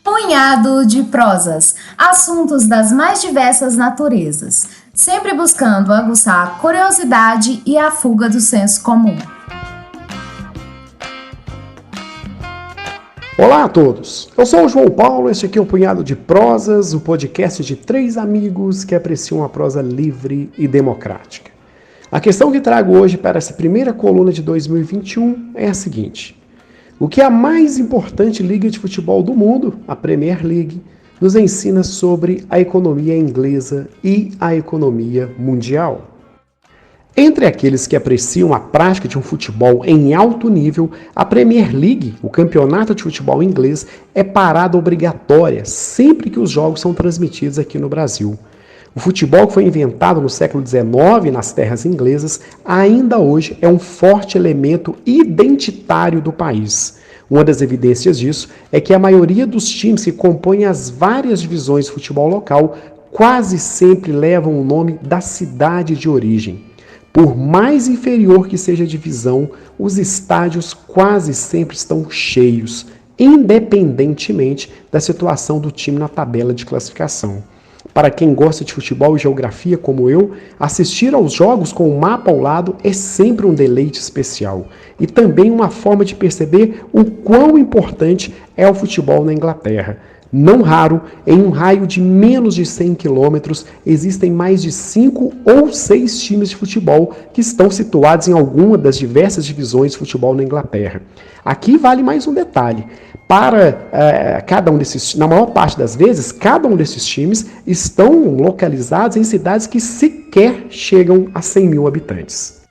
Punhado de prosas, assuntos das mais diversas naturezas, sempre buscando aguçar a curiosidade e a fuga do senso comum. Olá a todos, eu sou o João Paulo, este aqui é o Punhado de Prosas, o podcast de 3 amigos que apreciam a prosa livre e democrática. A questão que trago hoje para essa primeira coluna de 2021 é a seguinte: o que a mais importante liga de futebol do mundo, a Premier League, nos ensina sobre a economia inglesa e a economia mundial? Entre aqueles que apreciam a prática de um futebol em alto nível, a Premier League, o campeonato de futebol inglês, é parada obrigatória sempre que os jogos são transmitidos aqui no Brasil. O futebol que foi inventado no século XIX nas terras inglesas, ainda hoje é um forte elemento identitário do país. Uma das evidências disso é que a maioria dos times que compõem as várias divisões de futebol local quase sempre levam o nome da cidade de origem. Por mais inferior que seja a divisão, os estádios quase sempre estão cheios, independentemente da situação do time na tabela de classificação. Para quem gosta de futebol e geografia como eu, assistir aos jogos com o mapa ao lado é sempre um deleite especial e também uma forma de perceber o quão importante é o futebol na Inglaterra. Não raro, em um raio de menos de 100 quilômetros, existem mais de 5 ou 6 times de futebol que estão situados em alguma das diversas divisões de futebol na Inglaterra. Aqui vale mais um detalhe. Cada um desses, na maior parte das vezes, cada um desses times estão localizados em cidades que sequer chegam a 100 mil habitantes.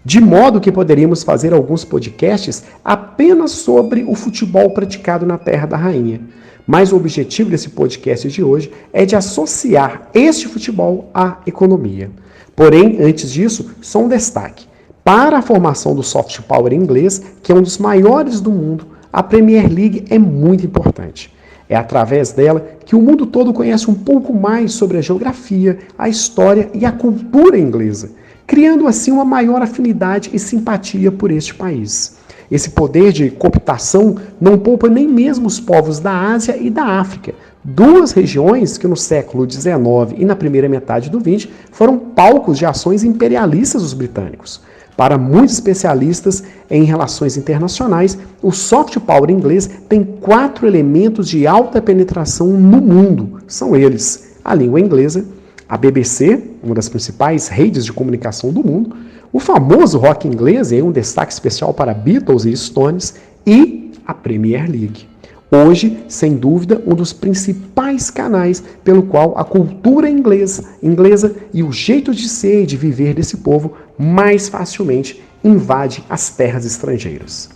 De modo que poderíamos fazer alguns podcasts apenas sobre o futebol praticado na Terra da Rainha. Mas o objetivo desse podcast de hoje é de associar este futebol à economia. Porém, antes disso, só um destaque. Para a formação do soft power inglês, que é um dos maiores do mundo, a Premier League é muito importante. É através dela que o mundo todo conhece um pouco mais sobre a geografia, a história e a cultura inglesa, criando assim uma maior afinidade e simpatia por este país. Esse poder de cooptação não poupa nem mesmo os povos da Ásia e da África, duas regiões que no século XIX e na primeira metade do XX foram palcos de ações imperialistas dos britânicos. Para muitos especialistas em relações internacionais, o soft power inglês tem 4 elementos de alta penetração no mundo. São eles: a língua inglesa, a BBC, uma das principais redes de comunicação do mundo, o famoso rock inglês, e um destaque especial para Beatles e Stones, e a Premier League. Hoje, sem dúvida, um dos principais canais pelo qual a cultura inglesa e o jeito de ser e de viver desse povo mais facilmente invade as terras estrangeiras.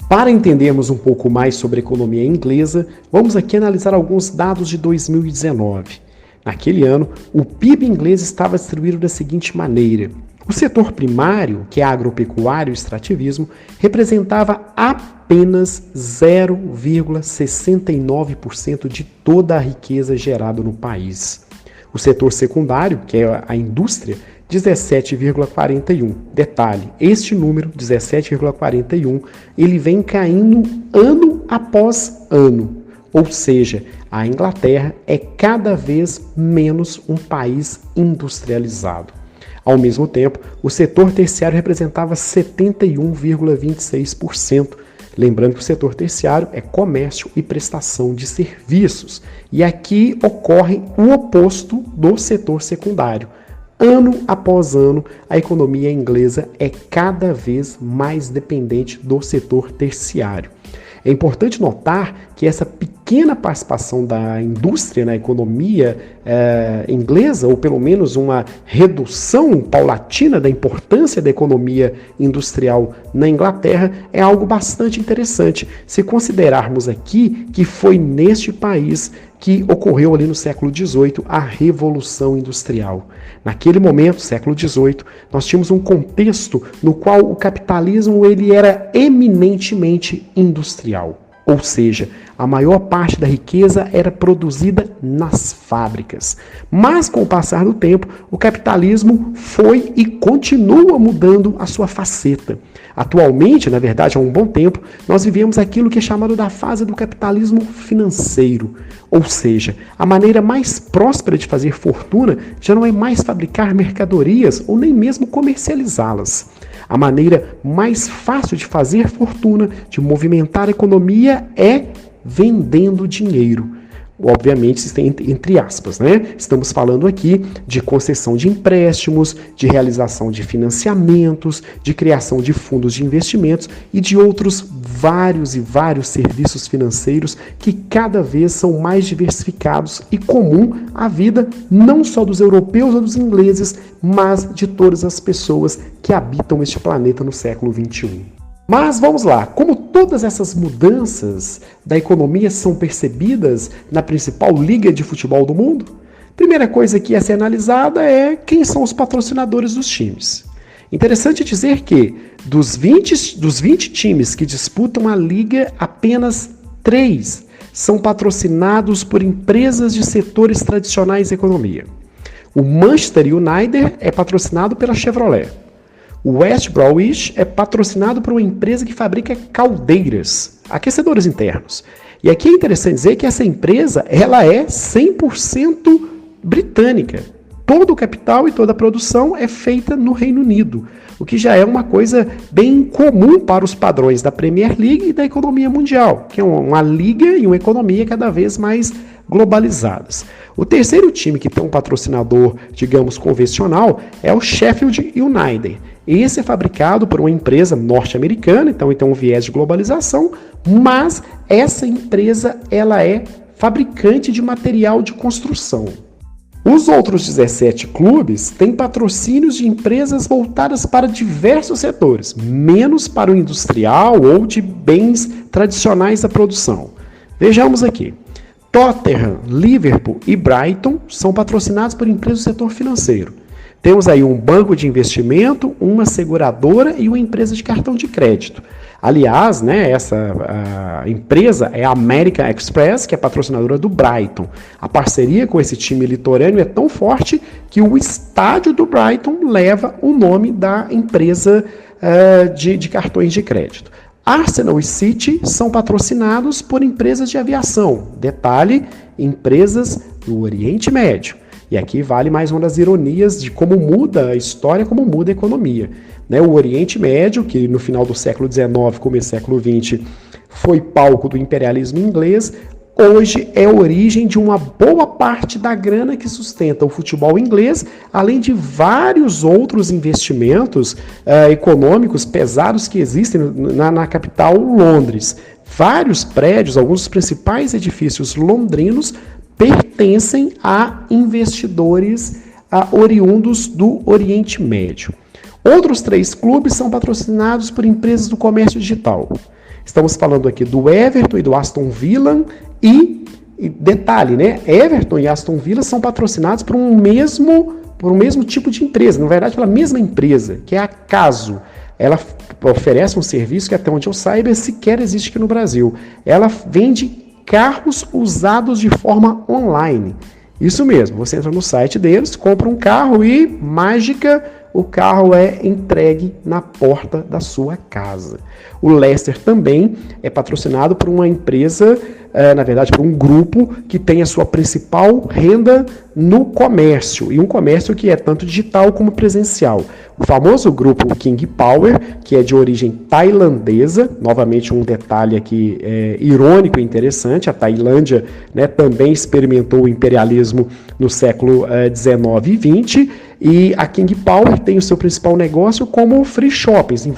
Para entendermos um pouco mais sobre a economia inglesa, vamos aqui analisar alguns dados de 2019. Naquele ano, o PIB inglês estava distribuído da seguinte maneira: o setor primário, que é agropecuário e extrativismo, representava apenas 0,69% de toda a riqueza gerada no país. O setor secundário, que é a indústria, 17,41. Detalhe, este número, 17,41, ele vem caindo ano após ano. Ou seja, a Inglaterra é cada vez menos um país industrializado. Ao mesmo tempo, o setor terciário representava 71,26%. Lembrando que o setor terciário é comércio e prestação de serviços. E aqui ocorre o oposto do setor secundário. Ano após ano, a economia inglesa é cada vez mais dependente do setor terciário. É importante notar que essa pequena participação da indústria na economia inglesa, ou pelo menos uma redução paulatina da importância da economia industrial na Inglaterra, é algo bastante interessante, se considerarmos aqui que foi neste país que ocorreu ali no século XVIII, a Revolução Industrial. Naquele momento, século XVIII, nós tínhamos um contexto no qual o capitalismo ele era eminentemente industrial. Ou seja, a maior parte da riqueza era produzida nas fábricas. Mas, com o passar do tempo, o capitalismo foi e continua mudando a sua faceta. Atualmente, na verdade, há um bom tempo, nós vivemos aquilo que é chamado da fase do capitalismo financeiro. Ou seja, a maneira mais próspera de fazer fortuna já não é mais fabricar mercadorias ou nem mesmo comercializá-las. A maneira mais fácil de fazer fortuna, de movimentar a economia, é vendendo dinheiro. Obviamente, entre aspas, né? Estamos falando aqui de concessão de empréstimos, de realização de financiamentos, de criação de fundos de investimentos e de outros vários serviços financeiros que cada vez são mais diversificados e comum à vida não só dos europeus ou dos ingleses, mas de todas as pessoas que habitam este planeta no século XXI. Mas vamos lá, como todas essas mudanças da economia são percebidas na principal liga de futebol do mundo, primeira coisa que é ser analisada é quem são os patrocinadores dos times. Interessante dizer que dos 20 times que disputam a liga, apenas 3 são patrocinados por empresas de setores tradicionais da economia. O Manchester United é patrocinado pela Chevrolet. O West Bromwich é patrocinado por uma empresa que fabrica caldeiras, aquecedores internos. E aqui é interessante dizer que essa empresa ela é 100% britânica. Todo o capital e toda a produção é feita no Reino Unido, o que já é uma coisa bem comum para os padrões da Premier League e da economia mundial, que é uma liga e uma economia cada vez mais globalizadas. O terceiro time que tem um patrocinador, digamos, convencional é o Sheffield United. Esse é fabricado por uma empresa norte-americana, então tem um viés de globalização, mas essa empresa ela é fabricante de material de construção. Os outros 17 clubes têm patrocínios de empresas voltadas para diversos setores, menos para o industrial ou de bens tradicionais da produção. Vejamos aqui. Tottenham, Liverpool e Brighton são patrocinados por empresas do setor financeiro. Temos aí um banco de investimento, uma seguradora e uma empresa de cartão de crédito. Aliás, né, essa empresa é a American Express, que é patrocinadora do Brighton. A parceria com esse time litorâneo é tão forte que o estádio do Brighton leva o nome da empresa de cartões de crédito. Arsenal e City são patrocinados por empresas de aviação. Detalhe, empresas do Oriente Médio. E aqui vale mais uma das ironias de como muda a história, como muda a economia. O Oriente Médio, que no final do século XIX, começo do século XX, foi palco do imperialismo inglês, hoje é a origem de uma boa parte da grana que sustenta o futebol inglês, além de vários outros investimentos econômicos pesados que existem na capital Londres. Vários prédios, alguns dos principais edifícios londrinos, pertencem a investidores oriundos do Oriente Médio. Outros 3 clubes são patrocinados por empresas do comércio digital. Estamos falando aqui do Everton e do Aston Villa e detalhe, né? Everton e Aston Villa são patrocinados por um mesmo tipo de empresa, na verdade pela mesma empresa, que é a Caso. Ela oferece um serviço que até onde eu saiba sequer existe aqui no Brasil. Ela vende carros usados de forma online. Isso mesmo, você entra no site deles, compra um carro e, mágica, o carro é entregue na porta da sua casa. O Leicester também é patrocinado por uma empresa, na verdade por um grupo que tem a sua principal renda no comércio, e um comércio que é tanto digital como presencial. O famoso grupo King Power, que é de origem tailandesa, novamente um detalhe aqui irônico e interessante, a Tailândia, né, também experimentou o imperialismo no século XIX e XX, e a King Power tem o seu principal negócio como free shoppings, em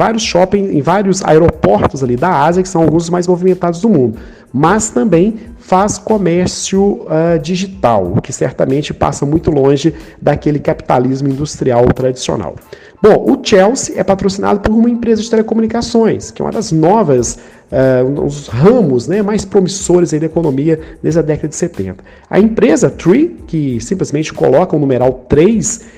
vários aeroportos ali da Ásia, que são alguns dos mais movimentados do mundo, mas também faz comércio digital, o que certamente passa muito longe daquele capitalismo industrial tradicional. Bom, o Chelsea é patrocinado por uma empresa de telecomunicações, que é uma das novas, os ramos, né, mais promissores aí da economia desde a década de 70. A empresa Three, que simplesmente coloca o numeral 3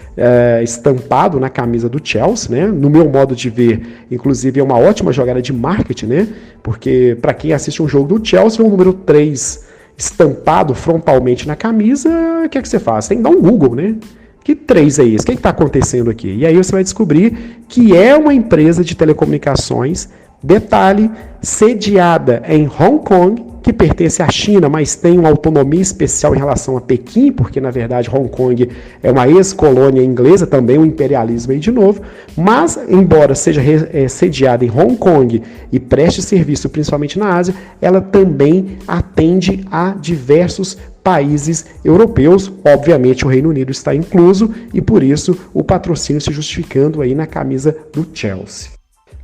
estampado na camisa do Chelsea, né? No meu modo de ver, inclusive é uma ótima jogada de marketing, né? Porque para quem assiste um jogo do Chelsea, vê o número 3 estampado frontalmente na camisa, o que é que você faz? Tem que dar um Google, né? Que 3 é esse? O que está acontecendo aqui? E aí você vai descobrir que é uma empresa de telecomunicações, detalhe, sediada em Hong Kong, que pertence à China, mas tem uma autonomia especial em relação a Pequim, porque na verdade Hong Kong é uma ex-colônia inglesa, também um imperialismo aí de novo, mas embora seja sediada em Hong Kong e preste serviço principalmente na Ásia, ela também atende a diversos países europeus, obviamente o Reino Unido está incluso, e por isso o patrocínio se justificando aí na camisa do Chelsea.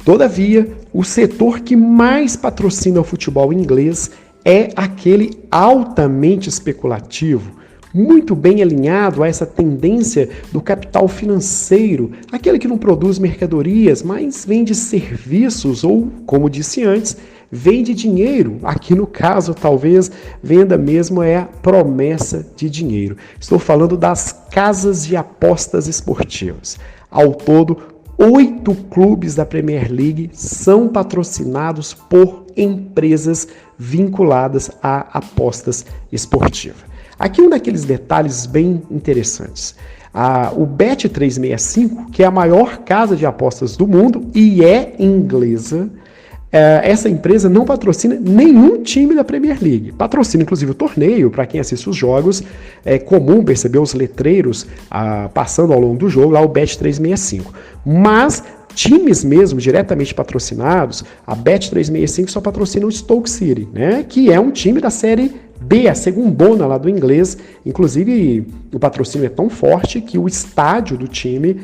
Todavia, o setor que mais patrocina o futebol inglês é aquele altamente especulativo, muito bem alinhado a essa tendência do capital financeiro, aquele que não produz mercadorias, mas vende serviços ou, como disse antes, vende dinheiro. Aqui no caso, talvez, venda mesmo é a promessa de dinheiro. Estou falando das casas de apostas esportivas. Ao todo, 8 clubes da Premier League são patrocinados por empresas vinculadas a apostas esportivas. Aqui um daqueles detalhes bem interessantes. O Bet365, que é a maior casa de apostas do mundo e é inglesa, essa empresa não patrocina nenhum time da Premier League. Patrocina, inclusive, o torneio. Para quem assiste os jogos, é comum perceber os letreiros passando ao longo do jogo, lá o Bet365. Mas times mesmo, diretamente patrocinados, a Bet365 só patrocina o Stoke City, né, que é um time da Série B, a segundona lá do inglês. Inclusive, o patrocínio é tão forte que o estádio do time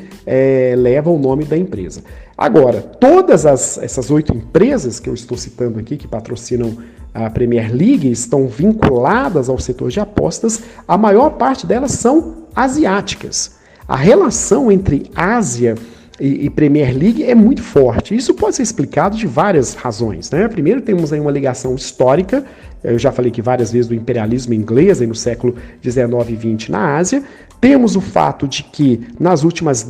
leva o nome da empresa. Agora, todas essas 8 empresas que eu estou citando aqui, que patrocinam a Premier League, estão vinculadas ao setor de apostas, a maior parte delas são asiáticas. A relação entre Ásia e Premier League é muito forte. Isso pode ser explicado de várias razões, né? Primeiro, temos aí uma ligação histórica, eu já falei que várias vezes, do imperialismo inglês aí no século XIX e XX na Ásia. Temos o fato de que, nas últimas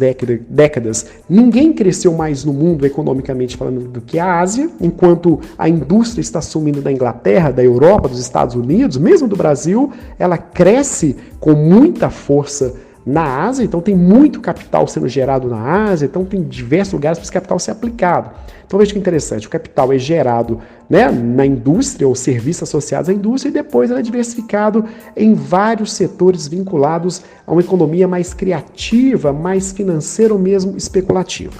décadas, ninguém cresceu mais no mundo, economicamente falando, do que a Ásia, enquanto a indústria está sumindo da Inglaterra, da Europa, dos Estados Unidos, mesmo do Brasil, ela cresce com muita força na Ásia, então tem muito capital sendo gerado na Ásia, então tem diversos lugares para esse capital ser aplicado. Então veja que interessante, o capital é gerado, né, na indústria ou serviços associados à indústria e depois ele é diversificado em vários setores vinculados a uma economia mais criativa, mais financeira ou mesmo especulativa.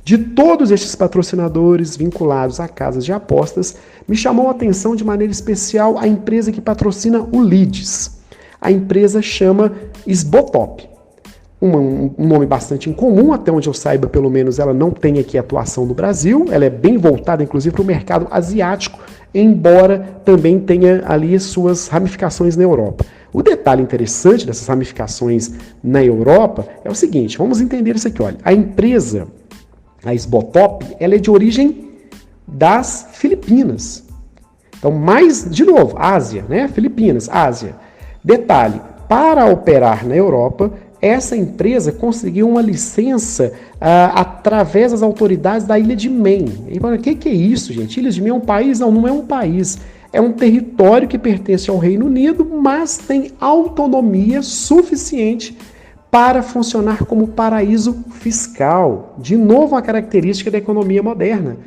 De todos estes patrocinadores vinculados a casas de apostas, me chamou a atenção de maneira especial a empresa que patrocina o Leeds. A empresa chama Sbotop. Um nome bastante incomum, até onde eu saiba, pelo menos ela não tem aqui atuação no Brasil, ela é bem voltada, inclusive, para o mercado asiático, embora também tenha ali suas ramificações na Europa. O detalhe interessante dessas ramificações na Europa é o seguinte, vamos entender isso aqui, olha, a empresa, a Sbotop, ela é de origem das Filipinas. Então, mais, de novo, Ásia, né? Filipinas, Ásia. Detalhe, para operar na Europa, essa empresa conseguiu uma licença através das autoridades da Ilha de Man. E o que é isso, gente? Ilha de Man é um país? Não, não é um país. É um território que pertence ao Reino Unido, mas tem autonomia suficiente para funcionar como paraíso fiscal. De novo, uma característica da economia moderna.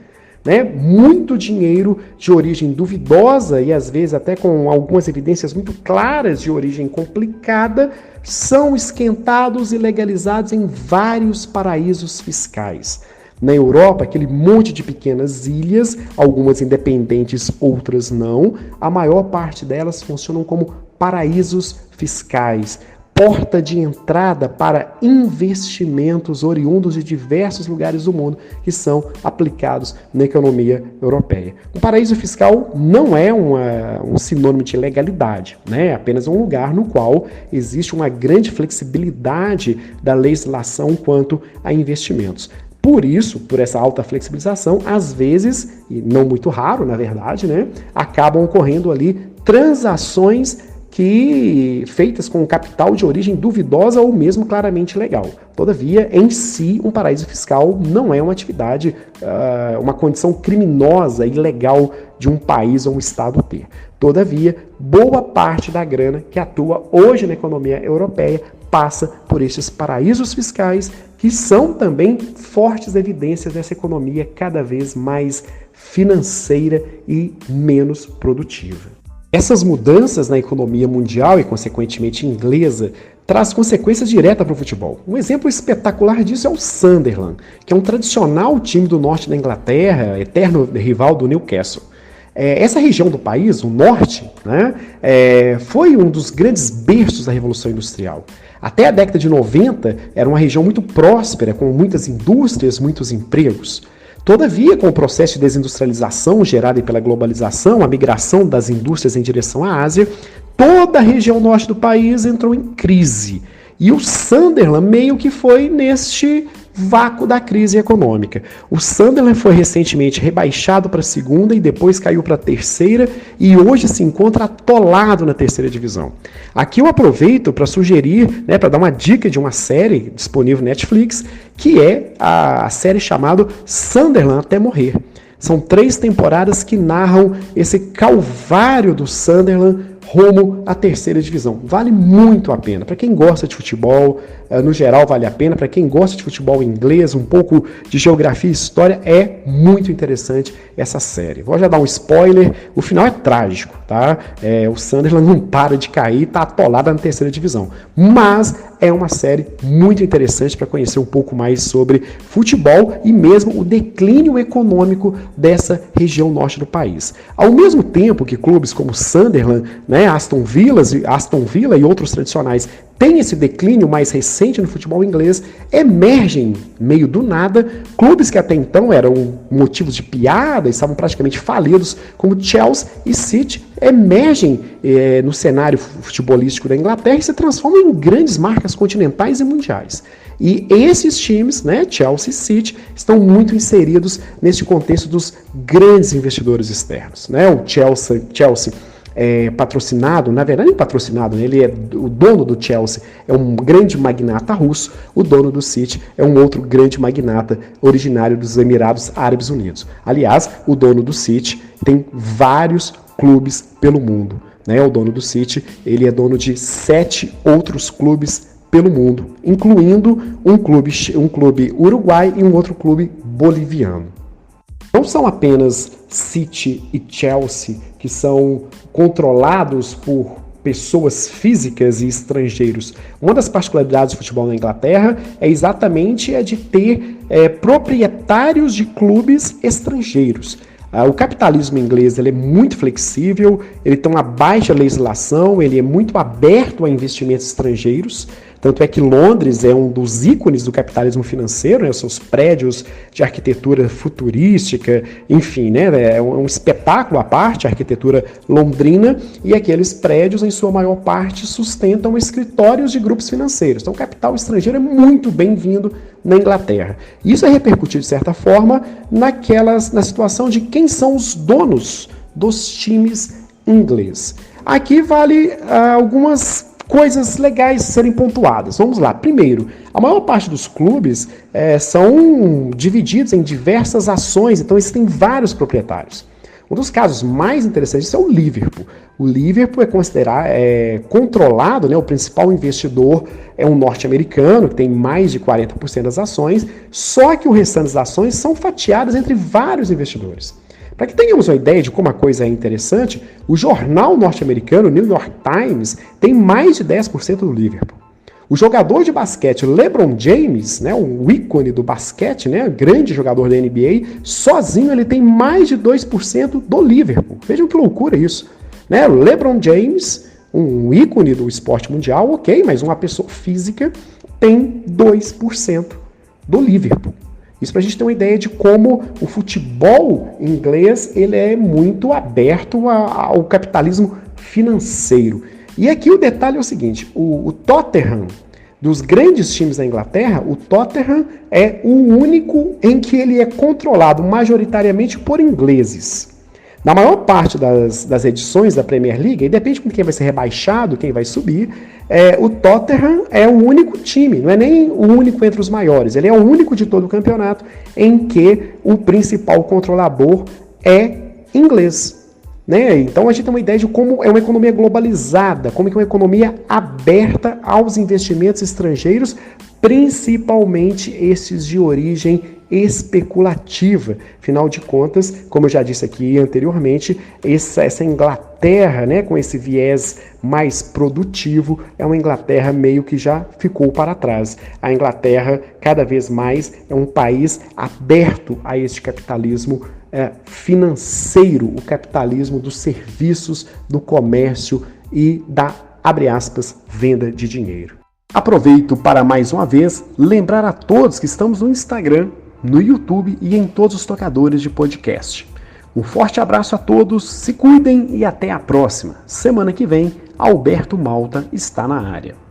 Né? Muito dinheiro de origem duvidosa e às vezes até com algumas evidências muito claras de origem complicada são esquentados e legalizados em vários paraísos fiscais. Na Europa, aquele monte de pequenas ilhas, algumas independentes, outras não, a maior parte delas funcionam como paraísos fiscais, porta de entrada para investimentos oriundos de diversos lugares do mundo que são aplicados na economia europeia. O paraíso fiscal não é um sinônimo de legalidade, né? É apenas um lugar no qual existe uma grande flexibilidade da legislação quanto a investimentos. Por isso, por essa alta flexibilização, às vezes, e não muito raro, na verdade, né, acabam ocorrendo ali transações feitas com capital de origem duvidosa ou mesmo claramente ilegal. Todavia, em si, um paraíso fiscal não é uma atividade, uma condição criminosa, ilegal de um país ou um estado ter. Todavia, boa parte da grana que atua hoje na economia europeia passa por esses paraísos fiscais, que são também fortes evidências dessa economia cada vez mais financeira e menos produtiva. Essas mudanças na economia mundial e, consequentemente, inglesa, traz consequências diretas para o futebol. Um exemplo espetacular disso é o Sunderland, que é um tradicional time do norte da Inglaterra, eterno rival do Newcastle. Essa região do país, o norte, né, foi um dos grandes berços da Revolução Industrial. Até a década de 90, era uma região muito próspera, com muitas indústrias, muitos empregos. Todavia, com o processo de desindustrialização gerado pela globalização, a migração das indústrias em direção à Ásia, toda a região norte do país entrou em crise. E o Sunderland meio que foi neste vácuo da crise econômica. O Sunderland foi recentemente rebaixado para a segunda e depois caiu para a terceira e hoje se encontra atolado na terceira divisão. Aqui eu aproveito para sugerir, para dar uma dica de uma série disponível na Netflix, que é a série chamada Sunderland até morrer. São 3 temporadas que narram esse calvário do Sunderland rumo à terceira divisão. Vale muito a pena. Para quem gosta de futebol, no geral vale a pena. Para quem gosta de futebol inglês, um pouco de geografia e história, é muito interessante essa série. Vou já dar um spoiler. O final é trágico, tá? O Sunderland não para de cair, está atolado na terceira divisão. Mas é uma série muito interessante para conhecer um pouco mais sobre futebol e mesmo o declínio econômico dessa região norte do país. Ao mesmo tempo que clubes como Sunderland, Aston Villa e outros tradicionais têm esse declínio mais recente no futebol inglês, emergem, meio do nada, clubes que até então eram motivos de piada, estavam praticamente falidos, como Chelsea e City, emergem no cenário futebolístico da Inglaterra e se transformam em grandes marcas continentais e mundiais. E esses times, Chelsea e City, estão muito inseridos nesse contexto dos grandes investidores externos. O Chelsea patrocinado, na verdade nem patrocinado, o dono do Chelsea é um grande magnata russo, o dono do City é um outro grande magnata originário dos Emirados Árabes Unidos. Aliás, o dono do City tem vários clubes pelo mundo. O dono do City, ele é dono de 7 outros clubes pelo mundo, incluindo um clube uruguai e um outro clube boliviano. Não são apenas City e Chelsea que são controlados por pessoas físicas e estrangeiros. Uma das particularidades do futebol na Inglaterra é exatamente a de ter proprietários de clubes estrangeiros. O capitalismo inglês ele é muito flexível, ele tem uma baixa legislação, ele é muito aberto a investimentos estrangeiros. Tanto é que Londres é um dos ícones do capitalismo financeiro, seus prédios de arquitetura futurística, enfim, é um espetáculo à parte, a arquitetura londrina, e aqueles prédios, em sua maior parte, sustentam escritórios de grupos financeiros. Então, o capital estrangeiro é muito bem-vindo na Inglaterra. Isso é repercutido, de certa forma, na situação de quem são os donos dos times ingleses. Aqui vale algumas coisas legais serem pontuadas. Vamos lá. Primeiro, a maior parte dos clubes são divididos em diversas ações, então existem vários proprietários. Um dos casos mais interessantes é o Liverpool. O Liverpool é controlado, o principal investidor é um norte-americano, que tem mais de 40% das ações, só que o restante das ações são fatiadas entre vários investidores. Para que tenhamos uma ideia de como a coisa é interessante, o jornal norte-americano, New York Times, tem mais de 10% do Liverpool. O jogador de basquete LeBron James, um ícone do basquete, grande jogador da NBA, sozinho ele tem mais de 2% do Liverpool. Vejam que loucura isso. LeBron James, um ícone do esporte mundial, ok, mas uma pessoa física tem 2% do Liverpool. Isso para a gente ter uma ideia de como o futebol inglês ele é muito aberto ao capitalismo financeiro. E aqui o detalhe é o seguinte, o Tottenham, dos grandes times da Inglaterra, o Tottenham é o único em que ele é controlado majoritariamente por ingleses. Na maior parte das edições da Premier League, e depende de quem vai ser rebaixado, quem vai subir, o Tottenham é o único time, não é nem o único entre os maiores, ele é o único de todo o campeonato em que o principal controlador é inglês. Né? Então a gente tem uma ideia de como é uma economia globalizada, como é uma economia aberta aos investimentos estrangeiros, principalmente esses de origem especulativa. Afinal de contas, como eu já disse aqui anteriormente, essa Inglaterra, né, com esse viés mais produtivo, é uma Inglaterra meio que já ficou para trás. A Inglaterra, cada vez mais, é um país aberto a este capitalismo financeiro, o capitalismo dos serviços, do comércio e da, abre aspas, venda de dinheiro. Aproveito para mais uma vez lembrar a todos que estamos no Instagram, no YouTube e em todos os tocadores de podcast. Um forte abraço a todos, se cuidem e até a próxima. Semana que vem, Alberto Malta está na área.